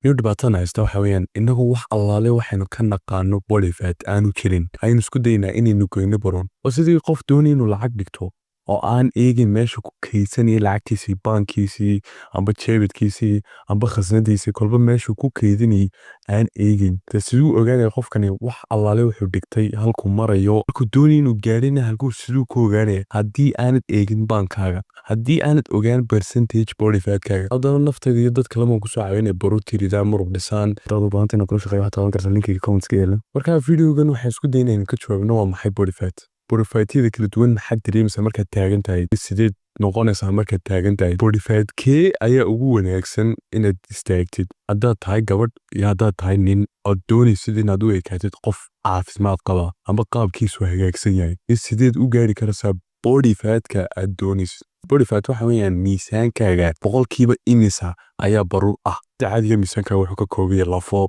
miyuu dhibaatana haysta waxa weeyaan inagu wax allaale waxaynu ka naqaano body fat aanu jirin aynu isku daynaa inaynu goyno baroon oo sidii qof doonaya inuu lacag dhigto oo aan eegin meesha ku kaydsanaya lacagtiisii baankiisii amba jeebadkiisii amba khasnadiisii kolba meeshu ku kaydinayay aan eegin siduu ogaanaya qofkani wax allaale wuxuu dhigtay halkuu marayo markuu doonaya inuu gaadhina halkuu siduu ku ogaanaya haddii aanad eegin baankaaga haddii aanad ogaan percentage body fatkaaga haddana naftayda iyo dad kalema kusoo caawinaya baruur tiridaan muruq dhisaan dad u baahanta inaan kula shaqeeyo waxaa taaban kartaa linkiga commentska yeela marka videogan waxaan isku daynaa inaan ka jawaabno waa maxay body fat body fatyada kala duwan maxaad dareemaysaa markaad taagan tahay sideed noqonaysaa markaad taagan tahay body fat kee ayaa ugu wanaagsan inaad istaagtid haddaad tahay gabadh iyo haddaad tahay nin ood doonaysid inaad u ekaatid qof caafimaad qaba amba qaabkiisu hagaagsan yahay iyo sideed u gaari karaysaa body fatka aad doonaysid body fat waxa weeyaan miisaankaaga boqolkiiba imisa ayaa baruur ah caadiga miisaankaaga wuxuu ka kooban yahay lafo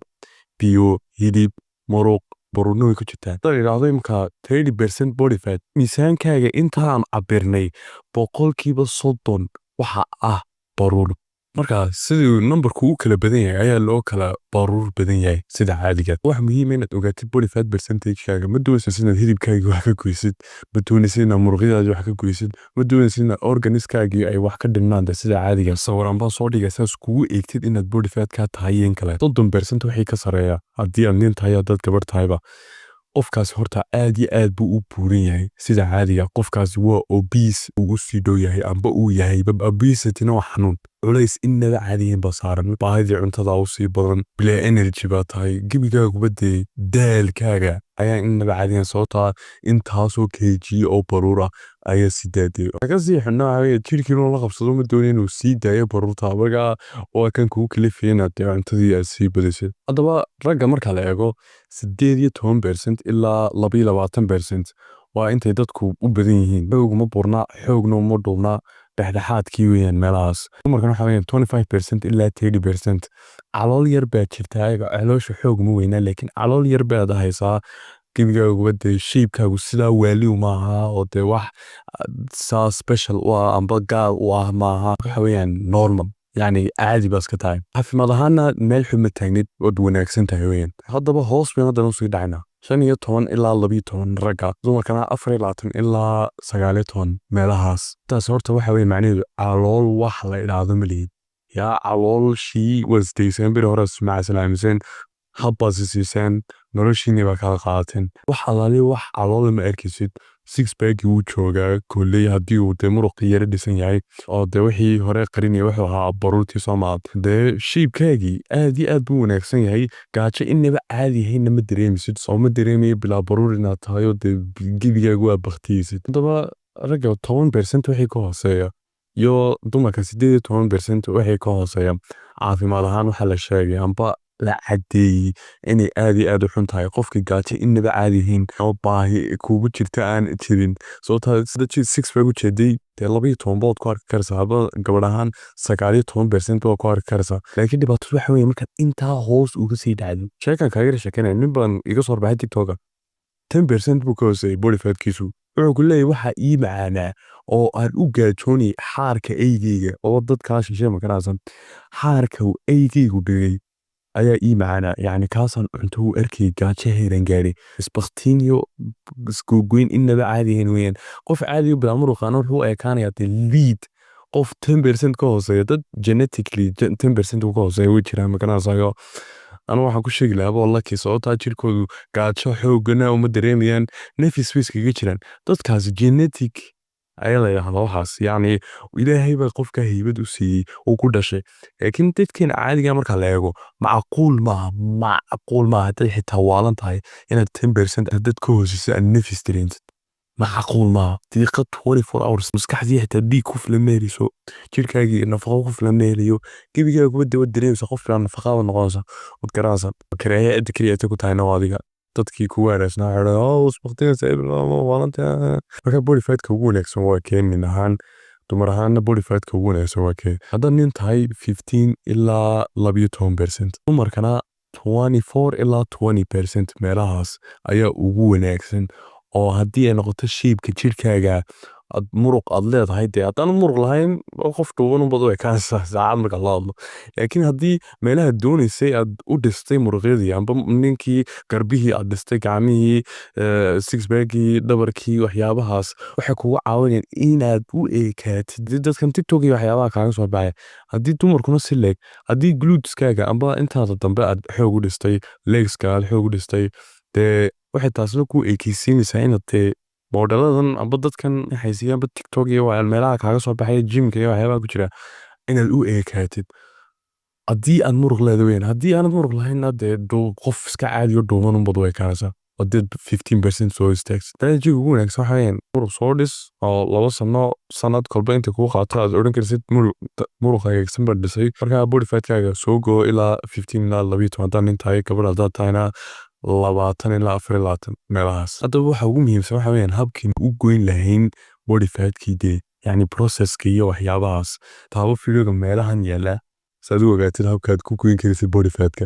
biyo hilib muruq baruurna way ku jirtaan haddaad idhaahdo imka 30% body fat miisaankaaga intaan cabirnay boqolkiiba 30 waxa ah baruur marka siduu numberku u kala badan yahay ayaa loo kala baruur badan yahay sida caadiga wax muhiim inaad ogaatid body fat percentage-kaaga ma doonaysid inaad hilibkaaga wax ka goysid ma doonaysid inaad muruqyadaada wax ka goysid ma doonaysid inaad organiskaaga ay wax ka dhimnaan sida caadiga sawiraan baa soo dhigay saas kugu eegtid inaad body fat ka tahay in kale 30% wixii ka sareeya haddii aad nin tahay dad gabar tahayba qofkaasi horta aad iyo aad buu u buuran yahay sida caadiga qofkaasi waa obese ugu sii dhow yahay amba uu yahay obesity-na waa xanuun culays innaba caadiyin baa saaran baahidii cuntada u sii badan bilaa energy baa tahay gebigaaguba dee daalkaaga ayaa innaba caadiyan sababtaa intaasoo kg oo baruura ayaa sii daadee ka sii xidhnaa jirkiinoo la qabsado ma doonay inuu sii daayo baruurta markaa waa kan kugu kalifaya inaad dee cuntadii aad sii badisad haddaba ragga marka la eego 18% ilaa 22% waa intay dadku u badan yihiin xooguma burnaa xoogna uma dhuubnaa dhexdhexaadkii weeyaan meelahaas dumarkan waxa weeyaan 25% ilaa 30% calool yar baa jirta caloosha xoog ma weynaa laakiin calool yar baad haysaa gebigaaguba dee shiibkaagu sidaa waaliw maaha oo dee wax saa special u ah amba gaal u ah maaha waxa weeyaan normal يعني عادي بس كتاي caafimaad ahaana meel xuma taagnid wad wanaagsan tahay weeyaan haddaba hoos baan hadda soo dhacnaa 15 ilaa 12 ragga dumarkana 24 ilaa 19 meelahaas taas horta waxa weeye macnaheedu calool wax la ilaado malihid yaa calool shii wasdaysan bir hore ismaac salaamsan habba siisaan noloshiina baa kala qaateen wax alaali wax calool ma arkisid six pack uu joogaa kulay hadii uu de muruq yar dhisan yahay oo de wixii hore qarinay wuxuu ahaa baruurtii Soomaad de shiibkaagi aad iyo aad buu wanaagsan yahay gaajo inaba caadi yahay ma dareemisid soo ma dareemay bilaa baruur inaad tahay oo de gibigaagu waa baqtiisid hadaba ragga 10% wixii ka hooseeya iyo dumarka 18% wixii ka hooseeya caafimaad ahaan waxa la sheegay amba la cadeeyay inay aad iyo aad u xun tahay qofka gaajo inaba caadi yihiin oo baahi kugu jirta aan jirin sababta sida 6 baa u jeeday 12 bood ku arki karsaa gabadh ahaan 19% oo ku arki karsaa laakiin dhibaatadu waxa weeye marka intaa hoos uga sii dhacdo sheekan kaaga sheekanay nin baan iga soo baxay TikTok 10% buu ka hooseeyay body fat-kiisu wuxuu ku leeyahay waxa ii macaanaa oo aan u gaajoonay xaarka eygeyga oo dadkaa shishay ma garanaysan xaarka eygeygu dhigay ayaa ii macaanaa yani kaasan cunto u arkay gaajo heeran gaari isbaqtiinyo iskugoyn inaba caadi ahayn weeyaan qof caadi u bilaa muruqaana wuxuu ekaanayaa de lead qof 10% ka hooseeya dad genetically 10% ka hooseeya way jiraan ma garanaysayo anu waxaan ku sheegi lahaa wallahi sababta jirkoodu gaajo xoogana uma dareemayaan nafis way iskaga jiraan dadkaas genetic ayaa la yiraahdaa waxaas yani ilaahay baa qofka haybad u siiyay oo ku dhashay laakiin dadkeen caadiga marka la eego macquul ma hadday xitaa waalan tahay inaad 10% dad ka hooseysa aan nafis dareentid macquul ma daqiiqad 24 hours maskaxdii xitaa dhiig ku filan meeliso jirkaagii nafaqo ku filan meeliyo gebigaagu wada dareemsa qof filan nafaqo noqonaysa wad garanaysa kareeya adkriya ku tahay nawaadiga dadkii ku wareysnaa xidhay oo isbaqtiga waalanta marka body fat-ka ugu wanaagsan waa keenin ahaan dumar ahaana body fat-ka ugu wanaagsan waa keen haddaad nin tahay 15 ilaa 12% dumarkana 24 ilaa 20% meelahaas ayaa ugu wanaagsan oo haddii ay noqoto shiibka jirkaaga ad muruq ad leedahay dee haddaan muruq lahayn qof dhuuban unbad u ekaanaysaa saacad marka la hadlo laakiin haddii meelaha doonaysay aad u dhistay muruqyadii amba ninkii garbihii aad dhistay gacmihii sixbaggii dhabarkii waxyaabahaas waxay kugu caawinayaan inaad u eekaatid dadkan tiktok iyo waxyaabaha kaaga soo baxaya haddii dumarkuna si leeg haddii gluteskaaga amba intaada dambe aad xoog u dhistay legska aad xoog u dhistay dee waxay taasna ku eekeysiinaysaa inaad dee moodhaladan amba dadkan haysiya amba tiktok iyo meelaha kaaga soo baxaya jimka iyo waxyaabaha ku jira inaad u eekaatid haddii aad muruq leedaweyn haddii aanad muruq lahaynna dee qof iska caadiyo dhuuman unbad u ekaanaysaa hadii 15% soo istaagsid darajiga ugu wanaagsan waxa weeyaan muruq soo dhis oo 2 sanad kolba inta kugu qaato aad odhan karsid muruq hagaagsan baad dhisay markaa body fatkaaga soo goo ilaa 15 ilaa 12 haddaan intahay gabadh haddaad tahayna 20 ilaa 24 meelahaas haddaba waxa ugu muhiimsan waxa weeyaan habkiin u goyn lahayn body fatkii dee yacni processka iyo waxyaabahaas taabo videoga meelahan yaala saad u ogaatid habkaad ku goyn karaysid body fatka